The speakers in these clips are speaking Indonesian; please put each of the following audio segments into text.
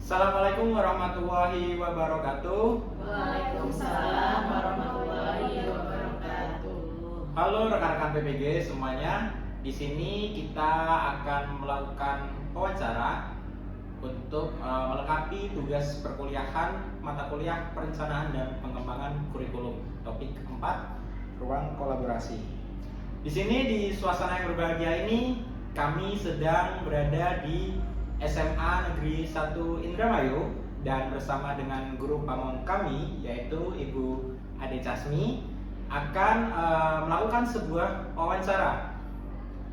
Assalamualaikum warahmatullahi wabarakatuh. Waalaikumsalam warahmatullahi wabarakatuh. Halo rekan-rekan PPG semuanya. Di sini kita akan melakukan wawancara untuk melengkapi tugas perkuliahan mata kuliah perencanaan dan pengembangan kurikulum. Topik keempat, ruang kolaborasi. Di sini di suasana yang berbahagia ini kami sedang berada di SMA Negeri 1 Indramayu dan bersama dengan guru pamong kami yaitu Ibu Ade Casmi akan melakukan sebuah wawancara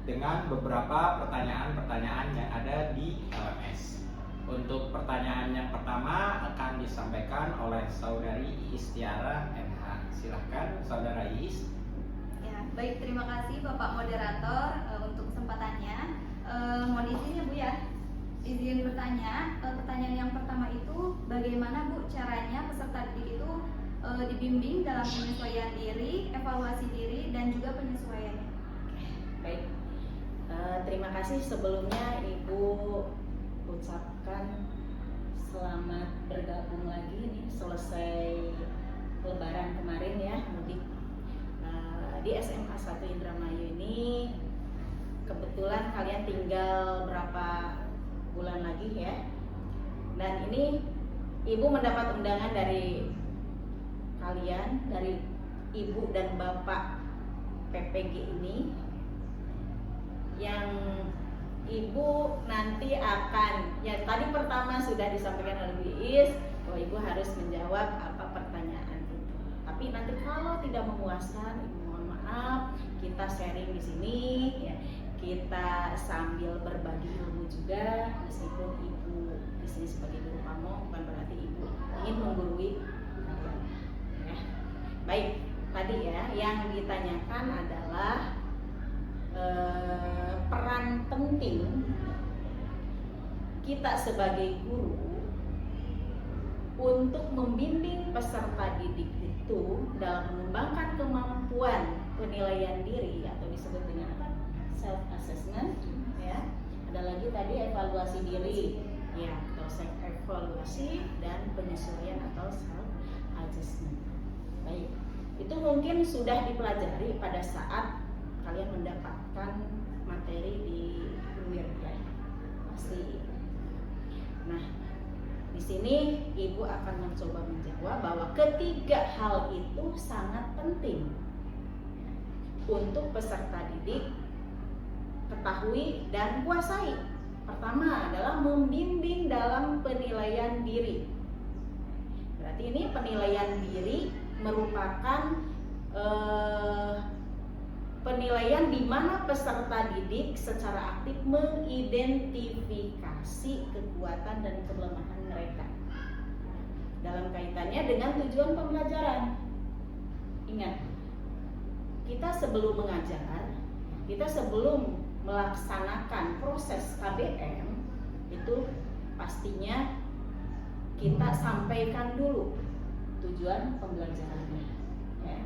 dengan beberapa pertanyaan-pertanyaan yang ada di LMS. Untuk pertanyaan yang pertama akan disampaikan oleh Saudari Iis Tiara MH. Silahkan Saudara Iis. Ya, baik, terima kasih Bapak Moderator untuk kesempatannya. Mohon izin ya Bu ya. Izin bertanya, pertanyaan yang pertama itu bagaimana Bu caranya peserta didik itu dibimbing dalam penyesuaian diri, evaluasi diri, dan juga penyesuaiannya. Baik, terima kasih sebelumnya Ibu ucapkan selamat bergabung lagi nih selesai Lebaran kemarin ya mudik. Di SMA 1 Indramayu ini kebetulan kalian tinggal berapa bulan lagi ya, dan ini Ibu mendapat undangan dari kalian, dari Ibu dan Bapak PPG ini, yang Ibu nanti akan, ya tadi pertama sudah disampaikan oleh Bu Iis bahwa Ibu harus menjawab apa pertanyaan itu. Tapi nanti kalau tidak memuaskan, Ibu mohon maaf, kita sharing di sini ya. Kita sambil berbagi ilmu juga, meskipun Ibu di sini sebagai guru pamong bukan berarti Ibu ingin menggurui kalian. Ya. Baik, tadi ya yang ditanyakan adalah peran penting kita sebagai guru untuk membimbing peserta didik itu dalam mengembangkan kemampuan penilaian diri atau disebut dengan apa? Self assessment ya. Ada lagi tadi evaluasi diri ya, atau self evaluasi, dan penyesuaian atau self adjustment. Baik, itu mungkin sudah dipelajari pada saat kalian mendapatkan materi di UIR ya, pasti. Nah, di sini Ibu akan mencoba menjawab bahwa ketiga hal itu sangat penting untuk peserta didik ketahui dan kuasai. Pertama adalah membimbing dalam penilaian diri. Berarti ini penilaian diri merupakan penilaian di mana peserta didik secara aktif mengidentifikasi kekuatan dan kelemahan mereka dalam kaitannya dengan tujuan pembelajaran. Ingat, kita sebelum mengajar, kita sebelum melaksanakan proses KBM itu pastinya kita sampaikan dulu tujuan pembelajarannya ya,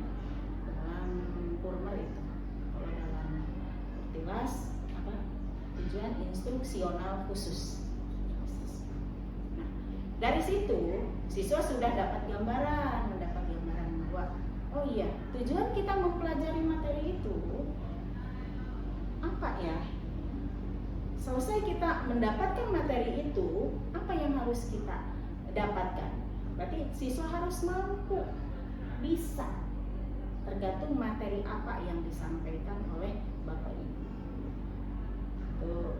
dalam formal itu. Kalau dalam Pertiwas apa? Tujuan instruksional khusus. Nah, dari situ siswa sudah mendapat gambaran bahwa oh iya, tujuan kita mempelajari materi itu apa ya? Selesai kita mendapatkan materi itu, apa yang harus kita dapatkan? Berarti siswa harus mampu, bisa, tergantung materi apa yang disampaikan oleh Bapak Ibu. Tuh.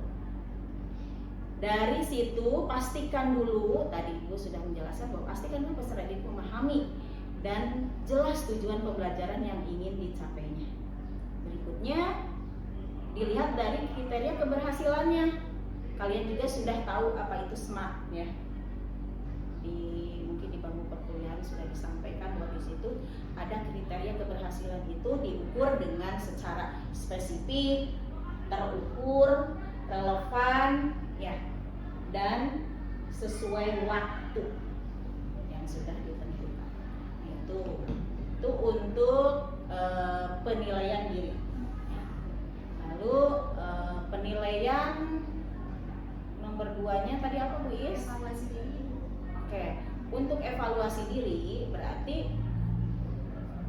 Dari situ pastikan dulu, tadi Ibu sudah menjelaskan bahwa pastikan dulu peserta didik memahami dan jelas tujuan pembelajaran yang ingin dicapainya. Berikutnya dilihat dari kriteria keberhasilannya. Kalian juga sudah tahu apa itu SMART ya. Mungkin di bangku perkuliahan sudah disampaikan bahwa di situ ada kriteria keberhasilan itu diukur dengan secara spesifik, terukur, relevan ya, dan sesuai waktu yang sudah ditentukan. Itu untuk penilaian diri. Lalu penilaian nomor 2-nya tadi apa Bu Is? Evaluasi diri. evaluasi diri berarti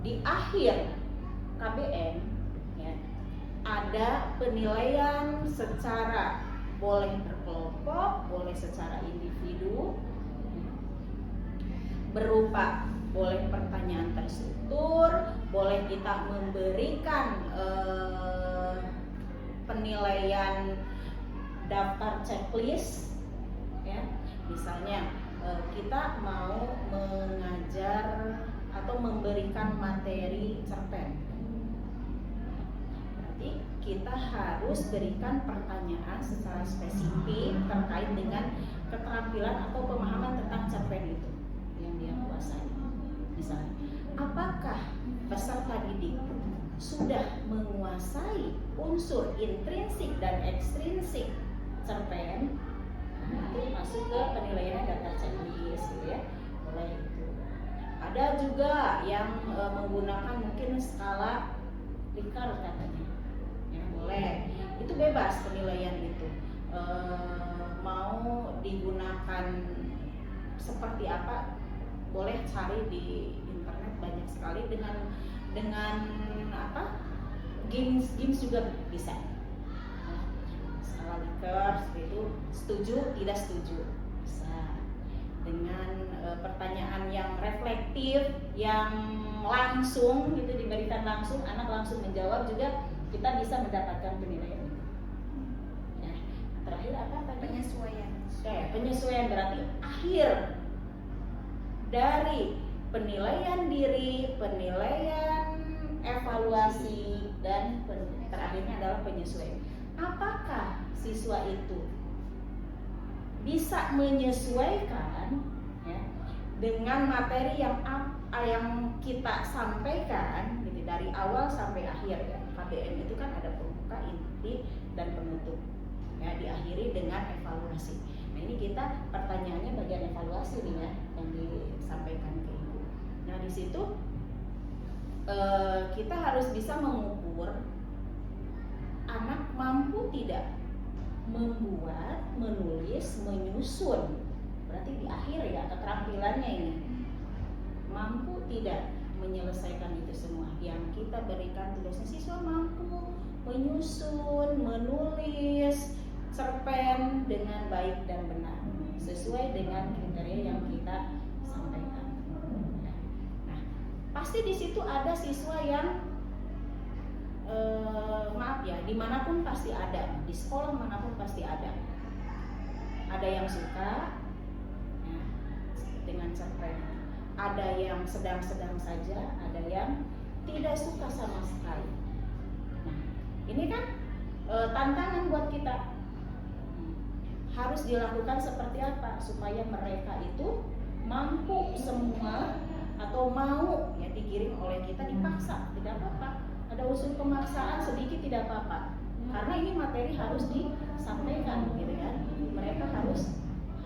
di akhir KBM ya, ada penilaian secara boleh berkelompok, boleh secara individu, berupa boleh pertanyaan terstruktur, boleh kita memberikan penilaian daftar checklist ya. Misalnya kita mau mengajar atau memberikan materi cerpen, berarti kita harus berikan pertanyaan secara spesifik terkait dengan keterampilan atau pemahaman tentang cerpen itu yang dia kuasai. Misalnya, apakah peserta didik sudah menguasai unsur intrinsik dan ekstrinsik cerpen? Nah, itu masuk ke penilaian daftar checklist gitu ya. Boleh itu. Ada juga yang menggunakan mungkin skala Likert katanya. Ya, boleh. Itu bebas penilaian itu. Mau digunakan seperti apa? Boleh cari di internet banyak sekali dengan apa? Games juga bisa. Skala Likert itu setuju, tidak setuju bisa. Dengan pertanyaan yang reflektif, yang langsung gitu diberikan langsung, anak langsung menjawab juga kita bisa mendapatkan penilaian itu. Ya, terakhir apa tadi? Penyesuaian. Penyesuaian berarti akhir dari penilaian diri, penilaian evaluasi, dan terakhirnya adalah penyesuaian. Apakah siswa itu bisa menyesuaikan ya, dengan materi yang kita sampaikan gitu, dari awal sampai akhir ya. KBM itu kan ada pembuka, inti, dan penutup ya, diakhiri dengan evaluasi. Nah ini kita pertanyaannya bagian evaluasi nih ya, yang disampaikan ke ibu. Nah di situ kita harus bisa mengukur anak mampu tidak membuat, menulis, menyusun. Berarti di akhir ya keterampilannya ini mampu tidak menyelesaikan itu semua yang kita berikan tugasnya. Siswa mampu menyusun, menulis cerpen dengan baik dan benar sesuai dengan kriteria yang kita sampaikan. Nah, pasti di situ ada siswa yang maaf ya, dimanapun pasti ada, di sekolah manapun pasti ada yang suka ya, dengan cerpen, ada yang sedang-sedang saja, ada yang tidak suka sama sekali. Nah, ini kan tantangan buat kita. Harus dilakukan seperti apa supaya mereka itu mampu semua atau mau ya digiring oleh kita, dipaksa tidak apa-apa. Ada unsur pemaksaan sedikit tidak apa-apa, karena ini materi harus disampaikan gitu kan. Mereka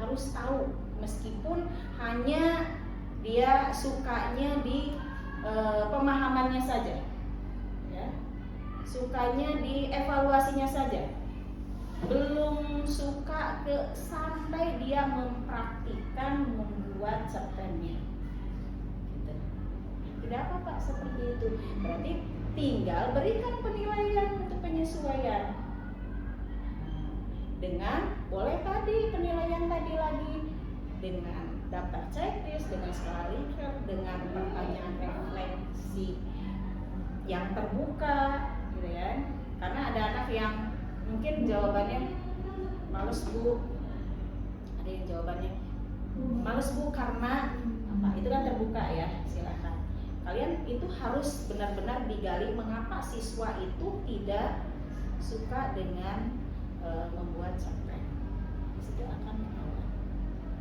harus tahu meskipun hanya dia sukanya di pemahamannya saja ya, sukanya di evaluasinya saja, belum suka sampai dia mempraktikkan membuat cerpennya gitu. Tidak apa-apa seperti itu, berarti tinggal berikan penilaian untuk penyesuaian dengan boleh tadi penilaian tadi lagi dengan daftar checklist, dengan skala Likert, dengan pertanyaan refleksi yang terbuka gitu ya. Karena ada anak yang mungkin jawabannya males bu, ada yang jawabannya males bu karena apa, itu kan terbuka ya, silakan kalian itu harus benar-benar digali mengapa siswa itu tidak suka dengan membuat cerpen. Di situ akan ketahuan.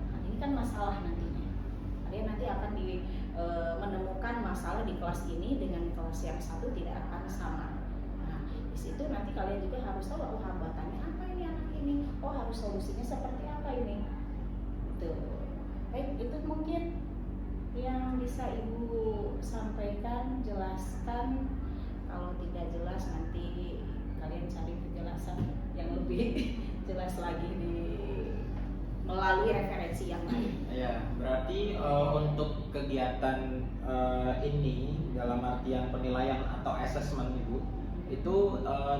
Nah, ini kan masalah nantinya. Kalian nanti akan menemukan masalah di kelas ini dengan kelas yang satu tidak akan sama. Nah, di situ nanti kalian juga harus tahu oh hambatannya apa ini anak ini, oh harus solusinya seperti apa ini. Tuh. Baik, itu mungkin yang bisa Ibu sampaikan, jelaskan. Kalau tidak jelas nanti kalian cari penjelasan yang lebih jelas lagi di melalui referensi yang lain. Ya, berarti untuk kegiatan ini dalam artian penilaian atau assessment Ibu, itu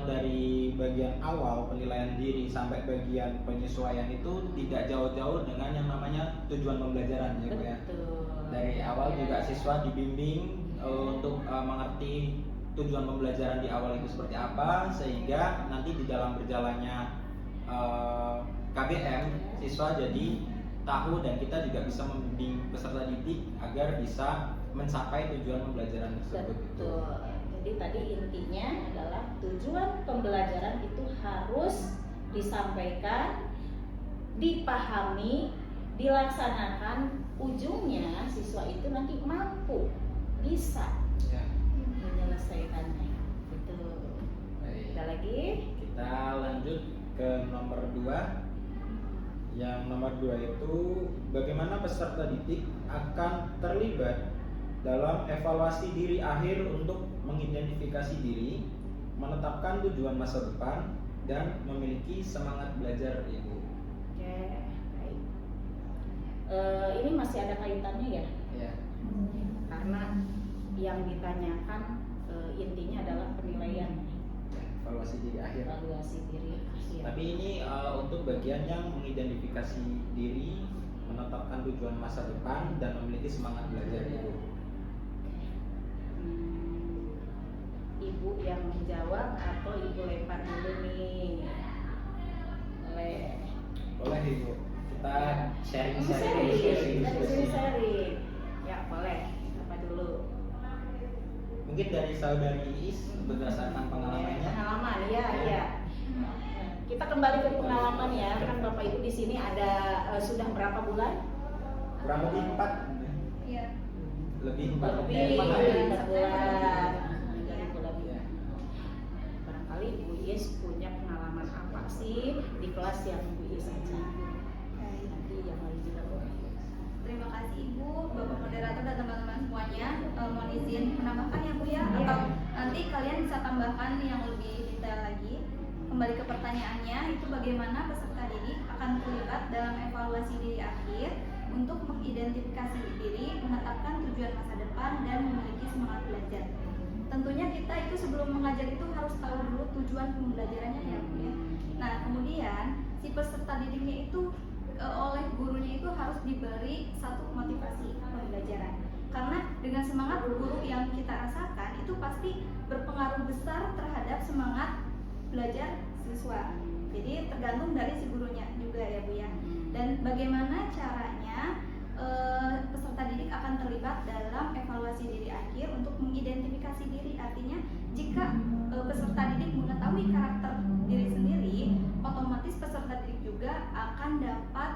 dari bagian awal penilaian diri sampai bagian penyesuaian itu tidak jauh-jauh dengan yang namanya tujuan pembelajaran ya Bu ya. Betul. Dari awal Ya. juga siswa dibimbing untuk mengerti tujuan pembelajaran di awal itu seperti apa, sehingga nanti di dalam berjalannya KBM siswa jadi tahu dan kita juga bisa membimbing peserta didik agar bisa mencapai tujuan pembelajaran tersebut. Betul. Jadi tadi intinya adalah tujuan pembelajaran itu harus disampaikan, dipahami, dilaksanakan, ujungnya siswa itu nanti mampu bisa Ya. menyelesaikannya. Betul. Baik. Ada lagi? Kita lanjut ke nomor 2. Yang nomor 2 itu bagaimana peserta didik akan terlibat dalam evaluasi diri akhir untuk mengidentifikasi diri, menetapkan tujuan masa depan, dan memiliki semangat belajar Ibu. Oke, baik. Ini masih ada kaitannya ya? Ya. Karena yang ditanyakan intinya adalah penilaian, Evaluasi diri akhir. evaluasi diri akhir. Tapi ini untuk bagian yang mengidentifikasi diri, menetapkan tujuan masa depan, dan memiliki semangat belajar Ibu. Ibu yang menjawab atau Ibu lempar dulu nih? Boleh Ibu. Kita sharing Sharing. Ya boleh. Apa dulu? Mungkin dari saudari Iis berdasarkan pengalamannya. Pengalaman, ya. Nah, kita kembali ke pengalaman ya. Kan Bapak Ibu di sini ada sudah berapa bulan? Kurang lebih 4. Iya. Lebih 4 Lebih bulan. dari 4 bulan. Iya. Dari bulan. Ya. Barangkali Bu Iis punya pengalaman apa sih di kelas yang Bu Iis ajar? Nanti yang lain juga boleh. Terima kasih Ibu, Bapak moderator dan teman-teman semuanya. Mohon izin menambahkan ya Bu ya, atau nanti kalian bisa tambahkan yang lebih detail lagi. Kembali ke pertanyaannya, itu bagaimana peserta didik akan terlibat dalam evaluasi diri akhir untuk mengidentifikasi diri, menetapkan tujuan masa depan, dan memiliki semangat belajar. Tentunya kita itu sebelum mengajar itu harus tahu dulu tujuan pembelajarannya ya Bu ya. Nah kemudian si peserta didiknya itu oleh gurunya itu harus diberi satu motivasi pembelajaran, karena dengan semangat guru yang kita rasakan itu pasti berpengaruh besar terhadap semangat belajar siswa. Jadi tergantung dari si gurunya juga ya Bu ya. Dan bagaimana caranya peserta didik akan terlibat dalam evaluasi diri akhir untuk mengidentifikasi diri. Artinya jika peserta didik mengetahui karakter diri sendiri, otomatis peserta didik juga akan dapat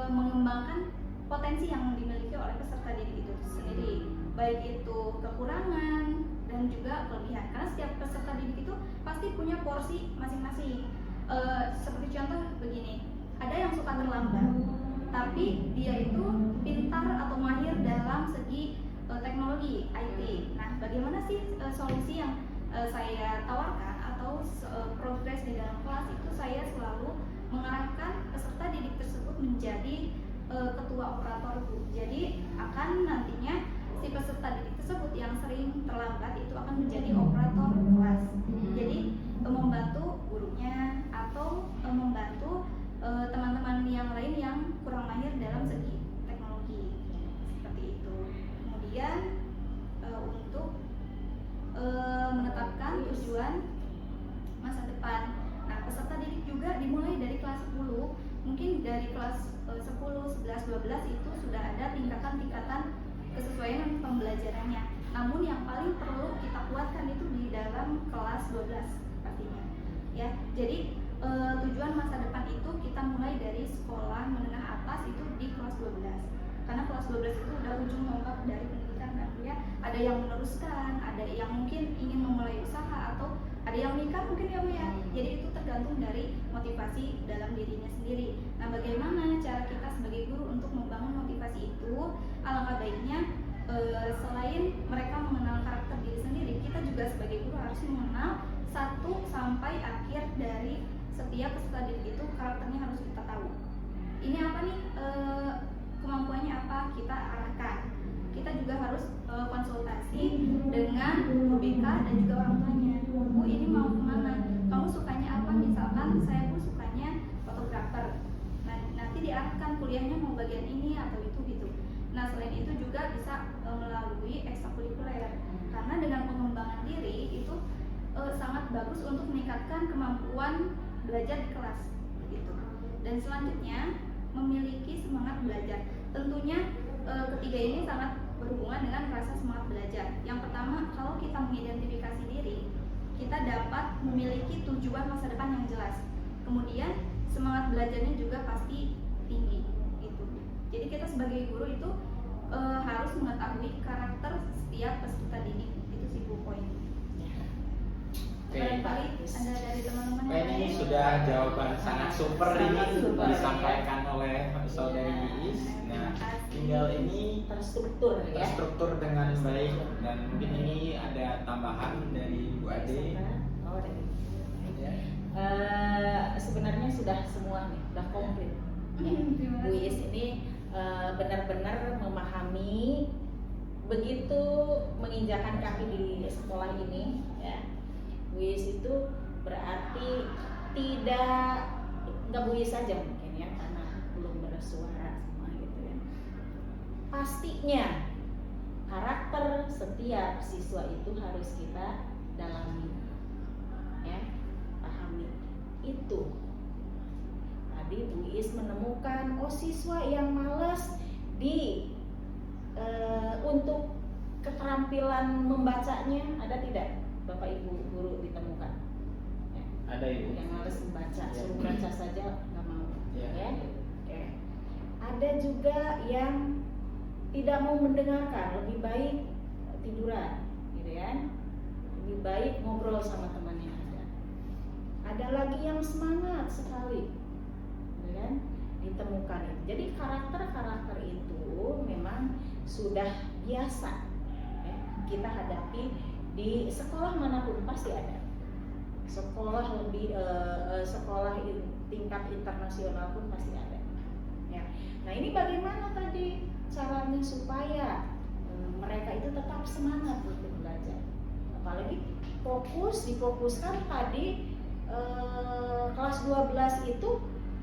mengembangkan potensi yang dimiliki oleh peserta didik itu sendiri, baik itu kekurangan dan juga kelebihan. Karena setiap peserta didik itu pasti punya porsi masing-masing. Seperti contoh begini, ada yang suka terlambat, tapi dia itu pintar atau mahir dalam segi teknologi IT. Nah, bagaimana sih solusi yang saya tawarkan atau progres di dalam kelas itu saya selalu mengarahkan peserta didik tersebut menjadi ketua operator Bu. Jadi akan nantinya si peserta didik tersebut yang sering terlambat itu akan menjadi operator kelas. Jadi membantu gurunya atau membantu teman-teman yang lain yang kurang mahir dalam segi teknologi. Seperti itu. Kemudian untuk menetapkan tujuan masa depan. Nah, peserta didik juga dimulai dari kelas 10. Mungkin dari kelas 10, 11, 12 itu sudah ada tingkatan-tingkatan kesesuaian pembelajarannya. Namun yang paling perlu kita kuatkan itu di dalam kelas 12 pastinya. Ya, jadi tujuan masa depan itu kita mulai dari sekolah menengah atas itu di kelas 12. Karena kelas 12 itu udah ujung tombak dari pendidikan kan ya. Ada yang meneruskan, ada yang mungkin ingin memulai usaha atau ada yang nikah mungkin ya Bu ya. Jadi itu tergantung dari motivasi dalam dirinya sendiri. Nah, bagaimana cara kita sebagai guru untuk membangun motivasi itu? Alangkah baiknya selain mereka mengenal karakter diri sendiri, kita juga sebagai guru harus mengenal 1 sampai akhir dari setiap peserta didik itu karakternya harus kita tahu. ini apa nih, kemampuannya apa, kita arahkan. Kita juga harus konsultasi dengan guru BK dan juga orang tuanya. Bu, ini mau kemana? Kamu sukanya apa? Misalkan saya Bu sukanya fotografer. Nah, nanti diarahkan kuliahnya mau bagian ini atau itu gitu. Nah, selain itu juga bisa melalui ekstrakurikuler. Karena dengan pengembangan diri itu sangat bagus untuk meningkatkan kemampuan belajar di kelas gitu. Dan selanjutnya memiliki semangat belajar. Tentunya ketiga ini sangat berhubungan dengan rasa semangat belajar. Yang pertama, kalau kita mengidentifikasi diri, kita dapat memiliki tujuan masa depan yang jelas. Kemudian semangat belajarnya juga pasti tinggi gitu. Jadi kita sebagai guru itu harus mengetahui karakter setiap peserta didik. Itu sih Bu poin. Oke. Barangkali ada dari teman-teman yang Ini lain? sudah jawaban sangat super Sangat ini super, disampaikan oleh saudari Iis. Nah, tinggal ini Terstruktur ya. terstruktur dengan baik, dan mungkin ini ada tambahan dari Bu Ade. Oh, dari Ya. sebenarnya sudah semua nih, sudah komplit. Ya. Terima Bu kasih. Is ini benar-benar memahami begitu menginjakan kaki di sekolah ini. Ya. Bu Is itu berarti nggak Bu Is saja mungkin ya, karena belum bersuara semua gitu ya. Pastinya karakter setiap siswa itu harus kita dalami, ya, pahami itu. Tadi Bu Is menemukan siswa yang malas di untuk keterampilan membacanya ada tidak, Bapak Ibu guru ditemukan? Ya. Ada Ibu. Yang malas membaca, Ya. suruh baca saja nggak mau, Ya. ya. Oke. Ada juga yang tidak mau mendengarkan, lebih baik tiduran, gitu ya. Lebih baik ngobrol sama teman yang ada. Ada lagi yang semangat sekali, gitu kan? Ditemukan itu. Jadi karakter-karakter itu memang sudah biasa ya, kita hadapi di sekolah manapun pasti ada. Sekolah lebih tingkat internasional pun pasti ada. Ya. Nah, ini bagaimana tadi caranya supaya mereka itu tetap semangat untuk belajar. Apalagi difokuskan tadi kelas 12 itu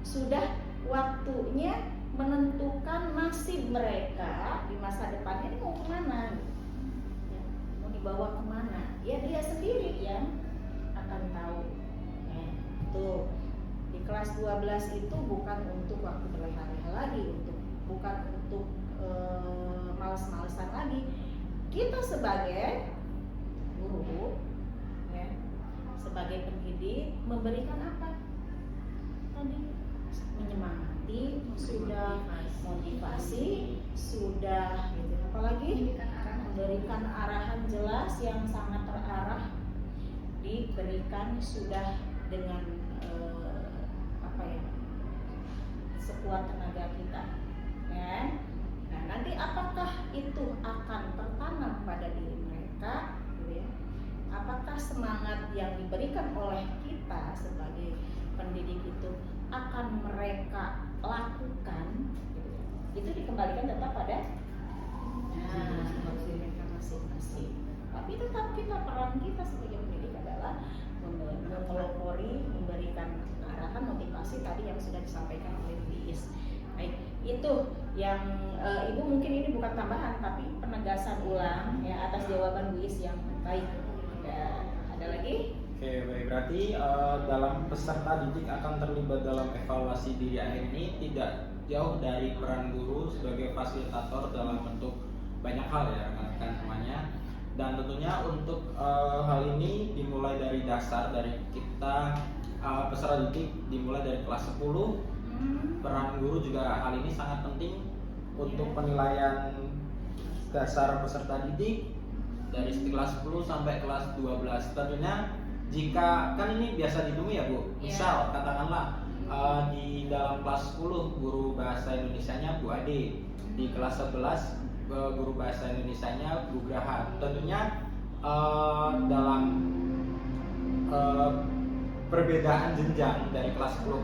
sudah waktunya menentukan nasib mereka di masa depan ini mau kemana, ya, mau dibawa kemana, ya dia sendiri yang akan tahu. Ya, tuh di kelas 12 itu bukan untuk waktu berleha-leha lagi, bukan untuk males-malesan lagi. Kita sebagai guru, ya, sebagai pendidik memberikan apa? Tadi menyemangati, sudah motivasi, sudah gitu. Apalagi memberikan arahan jelas yang sangat terarah, diberikan sudah dengan sekuat tenaga kita, ya. Nah, nanti apakah itu akan tertanam pada diri mereka, gitu ya? Apakah semangat yang diberikan oleh kita sebagai pendidik itu akan mereka lakukan, gitu ya? Itu dikembalikan tetap pada mereka masing-masing. Tapi tetap peran kita sebagai pendidik adalah mempelopori, memberikan arahan, motivasi tadi yang sudah disampaikan oleh Bu Is. Baik, itu yang Ibu mungkin ini bukan tambahan tapi penegasan ulang ya atas jawaban Bu Is yang baik. Ya, ada lagi? Oke, baik. Berarti dalam peserta didik akan terlibat dalam evaluasi diri akhir ini tidak jauh dari peran guru sebagai fasilitator dalam bentuk banyak hal ya rekan-rekan semuanya. Dan tentunya untuk hal ini dimulai dari dasar, dari kita peserta didik dimulai dari kelas 10. Peran guru juga hal ini sangat penting untuk penilaian dasar peserta didik dari kelas 10 sampai kelas 12. Tentunya jika kan ini biasa ditemui ya Bu, misal katakanlah di dalam kelas 10 guru bahasa Indonesianya Bu Ade, di kelas 11 guru bahasa Indonesianya Bu Graha. Tentunya dalam perbedaan jenjang dari kelas 10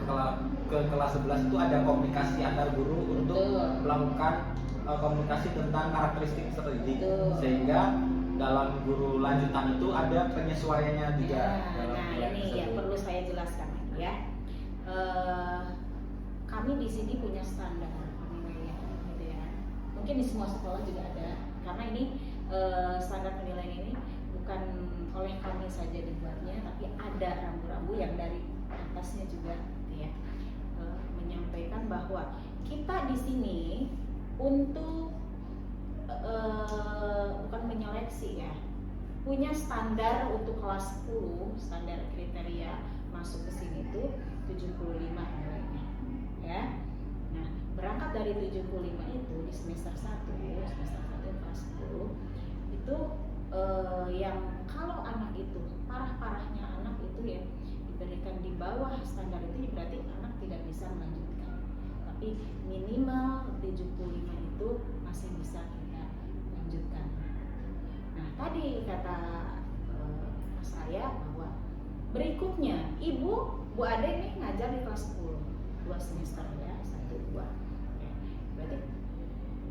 ke kelas 11 itu ada komunikasi antar guru untuk Betul. melakukan komunikasi tentang karakteristik peserta didik, Betul. sehingga dalam guru lanjutan itu ada penyesuaiannya juga. dalam Nah nilai ini yang tersebut. perlu saya jelaskan lagi ya. Kami di sini punya standar penilaian, gitu ya. Mungkin di semua sekolah juga ada, karena ini standar penilaian ini bukan oleh kami saja dibuatnya, tapi ada rambu-rambu yang dari atasnya juga, gitu ya. Menyampaikan bahwa kita di sini untuk bukan menyeleksi ya, punya standar untuk kelas 10, standar kriteria masuk ke sini tuh 75 nilainya ya. Nah, berangkat dari 75 itu di semester 1 kelas 10 itu yang kalau anak itu parah-parahnya anak itu ya diberikan di bawah standar itu berarti anak tidak bisa melanjutkan. Tapi minimal 75 itu masih bisa kita lanjutkan. Nah, tadi kata saya bahwa berikutnya Bu Ade nih ngajar di kelas 10 2 semester ya, 1, 2 ya. Berarti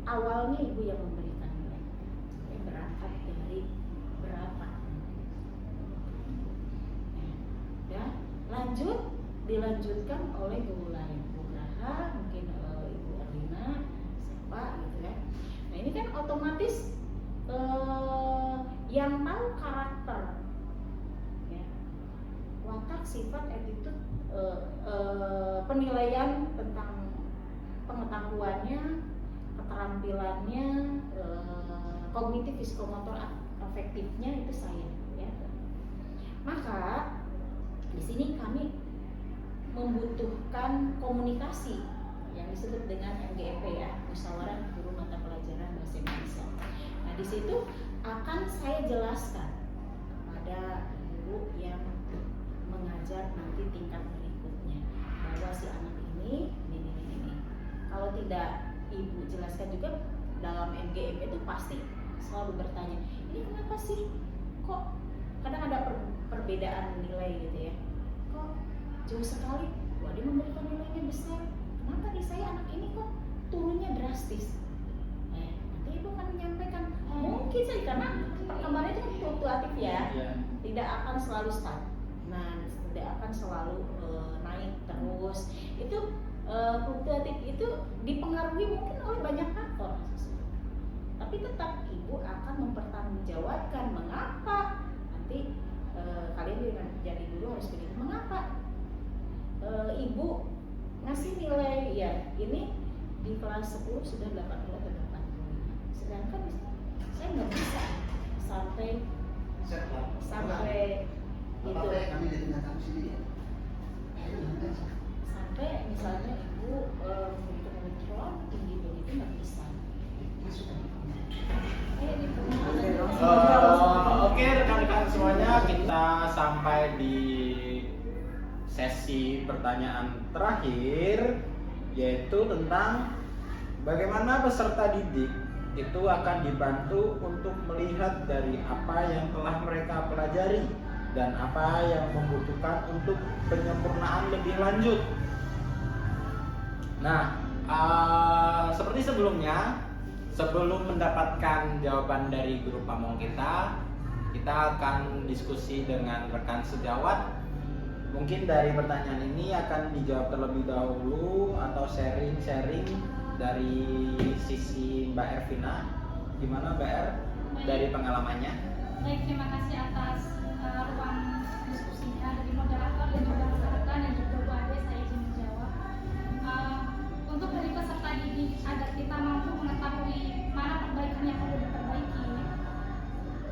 awalnya Ibu yang memberikan nilai ya, berangkat dari berapa ya, lanjut dilanjutkan oleh guru lain, Bu Graha, mungkin Ibu Erlina, siapa gitu ya. Nah ini kan otomatis yang tahu karakter ya, watak, sifat, attitude, penilaian tentang pengetahuannya, keterampilannya, kognitif, psikomotor, afektifnya itu saya ya. Maka di sini kami membutuhkan komunikasi yang disebut dengan MGP ya, musyawarah guru mata pelajaran bahasa Indonesia. Nah di situ akan saya jelaskan kepada guru yang mengajar nanti tingkat berikutnya bahwa si anak ini. Kalau tidak Ibu jelaskan juga dalam MGP itu pasti selalu bertanya, ini kenapa sih kok kadang ada perbedaan nilai gitu ya, kok jauh sekali, dia memberikan nilainya besar, kenapa di saya anak ini kok turunnya drastis. Nanti Ibu akan menyampaikan mungkin saja karena kemarin itu fluktuatif ya, tidak akan selalu stagnan, tidak akan selalu naik terus. Itu fluktuatif itu dipengaruhi mungkin oleh banyak faktor, tapi tetap Ibu akan mempertanggungjawabkan mengapa nanti kalian jadi guru harus begini, mengapa Ibu ngasih nilai ya ini di kelas 10 sudah 80 atau 85, sedangkan saya nggak bisa sampai gitu. Sampai misalnya Ibu memberikan elektron tinggi begitu nggak bisa. Oke rekan-rekan semuanya, kita sampai di sesi pertanyaan terakhir, yaitu tentang bagaimana peserta didik itu akan dibantu untuk melihat dari apa yang telah mereka pelajari dan apa yang membutuhkan untuk penyempurnaan lebih lanjut. Nah, seperti sebelumnya, sebelum mendapatkan jawaban dari guru pamong kita akan diskusi dengan rekan sejawat. Mungkin dari pertanyaan ini akan dijawab terlebih dahulu atau sharing-sharing dari sisi Mbak Ervina. Gimana Mbak Er dari pengalamannya? Baik, terima kasih atas ruang diskusinya dari moderator dan juga rekan dan juga Bu Ade. Saya izin menjawab. Untuk dari peserta didik agar kita mampu mengetahui mana perbaikan yang perlu diperbaiki.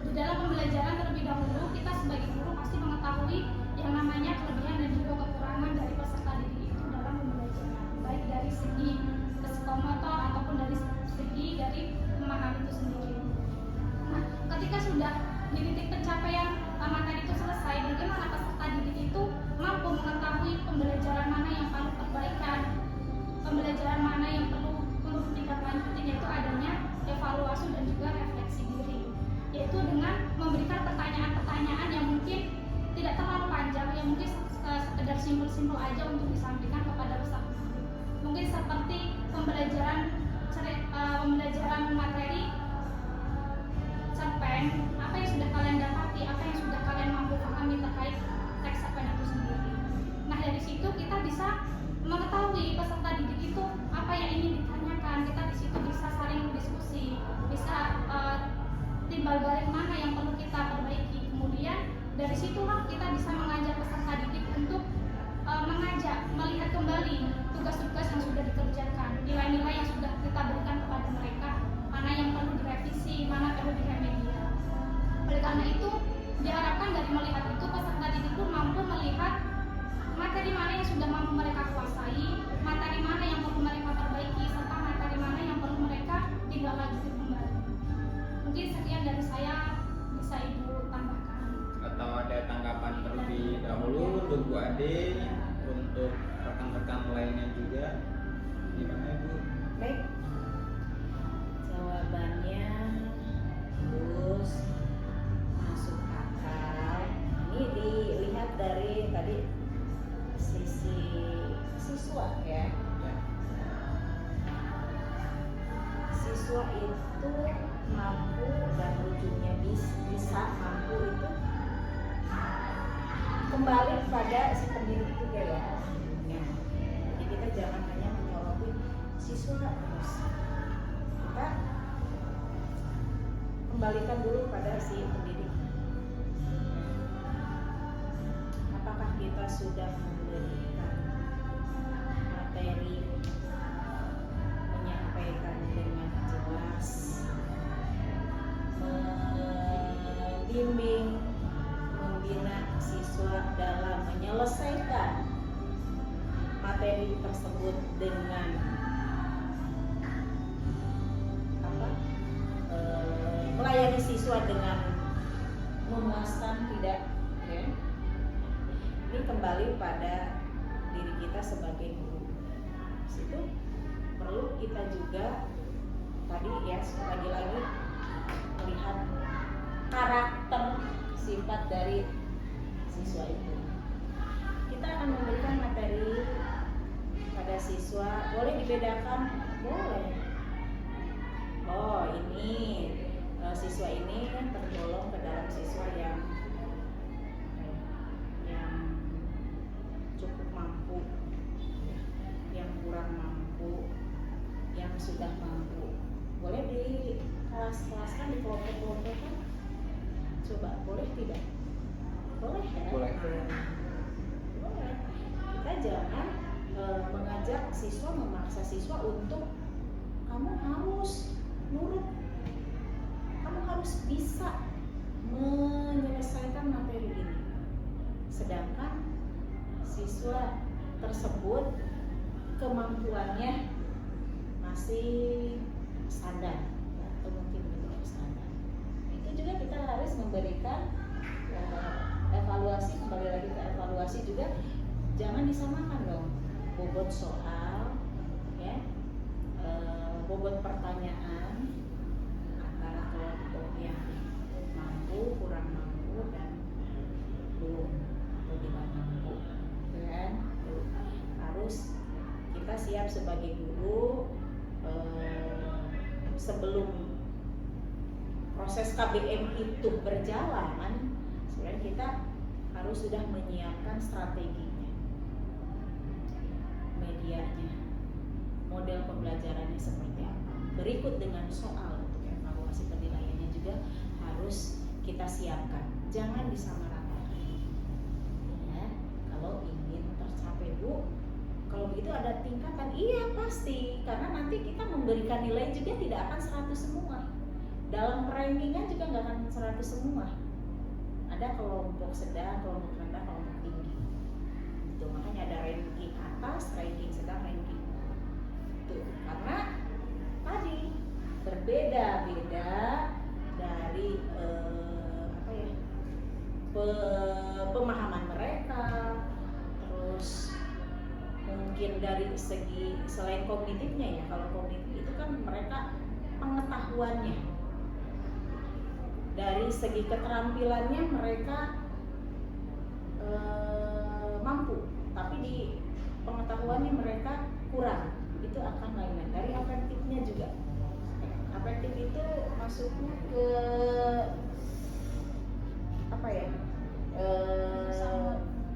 Di dalam pembelajaran terlebih dahulu kita sebagai guru pasti mengetahui yang namanya kelebihan dan juga kekurangan dari peserta didik itu dalam pembelajaran, baik dari segi psikomotor ataupun dari segi dari pemahaman itu sendiri. Nah, ketika sudah di titik pencapaian materi itu selesai, bagaimana peserta didik itu mampu mengetahui pembelajaran mana yang perlu perbaikan, pembelajaran mana yang perlu untuk tingkat lanjutin, yaitu adanya evaluasi dan juga refleksi diri, yaitu dengan memberikan pertanyaan-pertanyaan yang mungkin tidak terlalu panjang, yang mungkin aja untuk disampaikan kepada peserta didik. Mungkin seperti pembelajaran materi cerpen, apa yang sudah kalian dapati, apa yang sudah kalian mampu pahami terkait teks cerpen itu sendiri. Nah, dari situ kita bisa mengetahui peserta didik itu apa yang ingin ditanyakan. Kita di situ bisa saling diskusi, bisa timbal balik mana yang perlu kita perbaiki. Kemudian dari situlah kita bisa mengajak peserta didik untuk mengajak melihat kembali tugas-tugas yang sudah dikerjakan, nilai-nilai yang sudah kita berikan kepada mereka, mana yang perlu direvisi, mana perlu diremedial. Oleh karena itu, diharapkan dari melihat itu peserta didik pun mampu melihat materi mana yang sudah mampu mereka kuasai, materi mana yang perlu mereka perbaiki, serta materi mana yang perlu mereka tindak lanjuti kembali. Mungkin sekian dari saya, bisa Ibu tambahkan. Atau ada tanggapan terlebih dahulu untuk Bu Ade, untuk rekan-rekan lainnya juga, gimana Ibu? Baik, jawabannya bagus, masuk akal. Ini dilihat dari tadi sisi siswa ya. Siswa itu mampu dan ujungnya bisa mampu itu kembali pada si pendidik juga ya. Jadi kita jangan hanya menyoroti siswa terus. Kita kembalikan dulu pada si pendidik. Apakah kita sudah memberikan materi, menyampaikan dengan jelas, membimbing, membina siswa dalam menyelesaikan materi tersebut dengan melayani siswa dengan memuaskan, tidak ya? Ini kembali pada diri kita sebagai guru. Situ perlu kita juga tadi ya, lagi-lagi melihat karakter sifat dari siswa itu. Kita akan memberikan materi pada siswa, boleh dibedakan, boleh. Oh, ini siswa ini tergolong ke dalam siswa yang cukup mampu, yang kurang mampu, yang sudah mampu. Boleh di kelas-kelaskan, di kelompok-kelompokkan. Coba, boleh tidak? Boleh ya? Boleh. Boleh. Kita jangan mengajak siswa, memaksa siswa untuk kamu harus nurut, kamu harus bisa menyelesaikan materi ini. Sedangkan siswa tersebut kemampuannya masih standar atau mungkin belum standar. Itu juga kita harus memberikan evaluasi, kembali lagi ke evaluasi juga. Jangan disamakan dong bobot soal ya, bobot pertanyaan antara kelompok yang mampu, kurang mampu, dan belum atau tidak mampu, kan? Harus kita siap sebagai guru sebelum proses KBM itu berjalan. Sebenarnya kita harus sudah menyiapkan strateginya, medianya, model pembelajarannya seperti apa. Berikut dengan soal untuk evaluasi penilaiannya juga harus kita siapkan. Jangan disamaratakan. Ya, kalau ingin tercapai Bu, kalau begitu ada tingkatan, iya pasti, karena nanti kita memberikan nilai juga tidak akan 100 semua. Dalam rankingan juga nggak akan 100 semua. Ada kelompok sedang, kelompok rendah, kelompok tinggi. Itu makanya ada ranking atas, ranking sedang, ranking itu. Karena tadi berbeda-beda dari pemahaman mereka, terus mungkin dari segi selain kognitifnya ya. Kalau kognitif itu kan mereka pengetahuannya, dari segi keterampilannya mereka mampu, tapi di pengetahuannya mereka kurang, itu akan lain. Dari afektifnya juga. Afektif itu masuknya ke apa ya?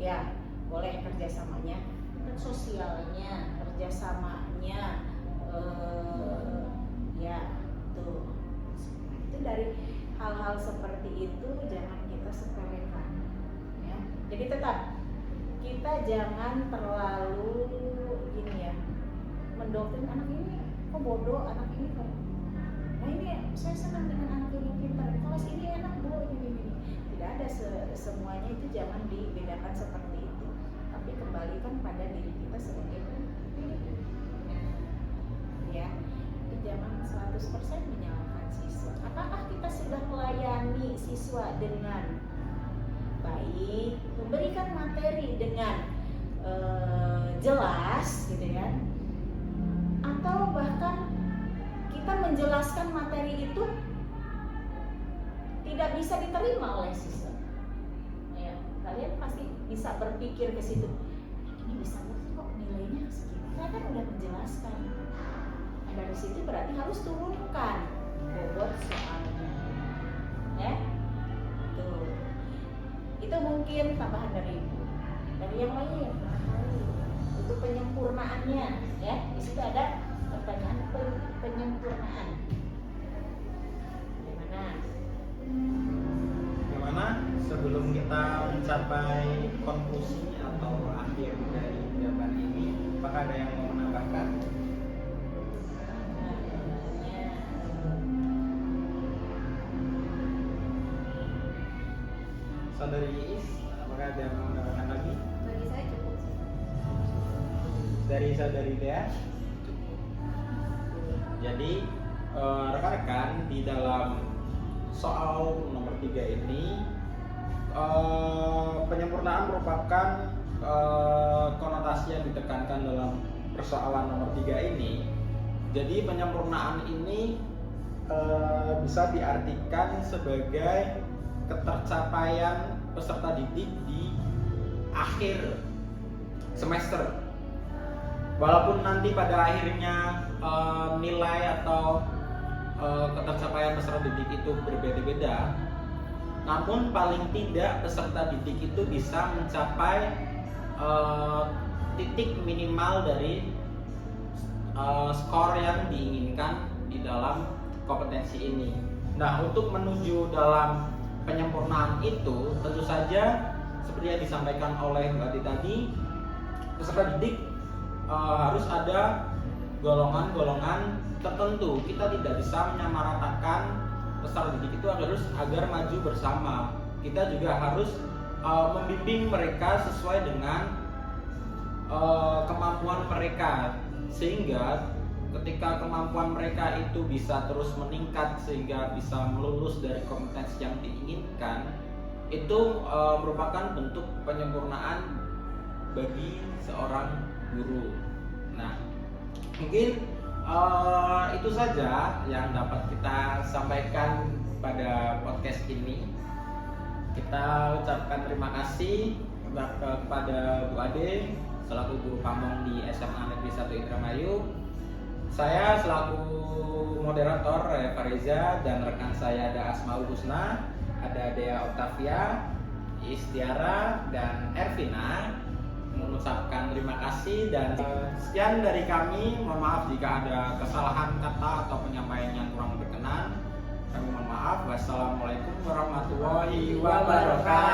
Ya boleh kerjasamanya, kan sosialnya, kerjasamanya, ya tuh. Itu dari hal-hal seperti itu jangan kita sepelekan. Ya. Jadi tetap kita jangan terlalu gini ya, mendoktrin anak ini kok bodoh, anak ini kok. Nah ini saya senang dengan anak ini pintar, kelas ini enak bu, ini. Tidak ada semuanya itu, jangan dibedakan seperti itu. Tapi kembalikan pada diri kita sebagai pendidik. Ya, jangan 100% menyalahkan siswa. Apakah kita sudah melayani siswa dengan baik, memberikan materi dengan jelas gitu ya, atau bahkan kita menjelaskan materi itu tidak bisa diterima oleh siswa. Ya, kalian pasti bisa berpikir ke situ, ini bisa kok nilainya segitu, saya kan udah menjelaskan. Nah, dari situ berarti harus turunkan bobot soalnya, ya. Tuh. Itu mungkin tambahan dari ibu. Dari yang lain, untuk penyempurnaannya, ya. Di situ ada pertanyaan penyempurnaan. Gimana sebelum kita mencapai konklusi atau akhir dari jawaban ini, apakah ada yang mau menambahkan? Saudari Iis, apakah ada yang mau menambahkan lagi? Bagi saya cukup sih. Dari saudari Dea? Jadi rekan-rekan, di dalam soal nomor 3 ini penyempurnaan merupakan konotasi yang ditekankan dalam persoalan nomor 3 ini. Jadi penyempurnaan ini bisa diartikan sebagai ketercapaian peserta didik di akhir semester. Walaupun nanti pada akhirnya nilai atau ketercapaian peserta didik itu berbeda-beda, namun paling tidak peserta didik itu bisa mencapai titik minimal dari skor yang diinginkan di dalam kompetensi ini. Nah, untuk menuju dalam penyempurnaan itu, tentu saja seperti yang disampaikan oleh Mbak Ati tadi, peserta didik harus ada golongan-golongan tertentu. Kita tidak bisa menyamaratakan peserta didik itu harus agar maju bersama. Kita juga harus membimbing mereka sesuai dengan kemampuan mereka, sehingga ketika kemampuan mereka itu bisa terus meningkat sehingga bisa melulus dari kompetensi yang diinginkan, itu merupakan bentuk penyempurnaan bagi seorang guru. Nah, mungkin itu saja yang dapat kita sampaikan pada podcast ini. Kita ucapkan terima kasih kepada Bu Ade selaku guru pamong di SMA Negeri 1 Indramayu. Saya selaku moderator Fareza dan rekan saya ada Asmaul Husna, ada Dea Octavia, Istiara, dan Ervina, mengucapkan terima kasih dan sekian dari kami. Mohon maaf jika ada kesalahan kata atau penyampaian yang kurang berkenan. Kami mohon maaf. Wassalamualaikum warahmatullahi wabarakatuh.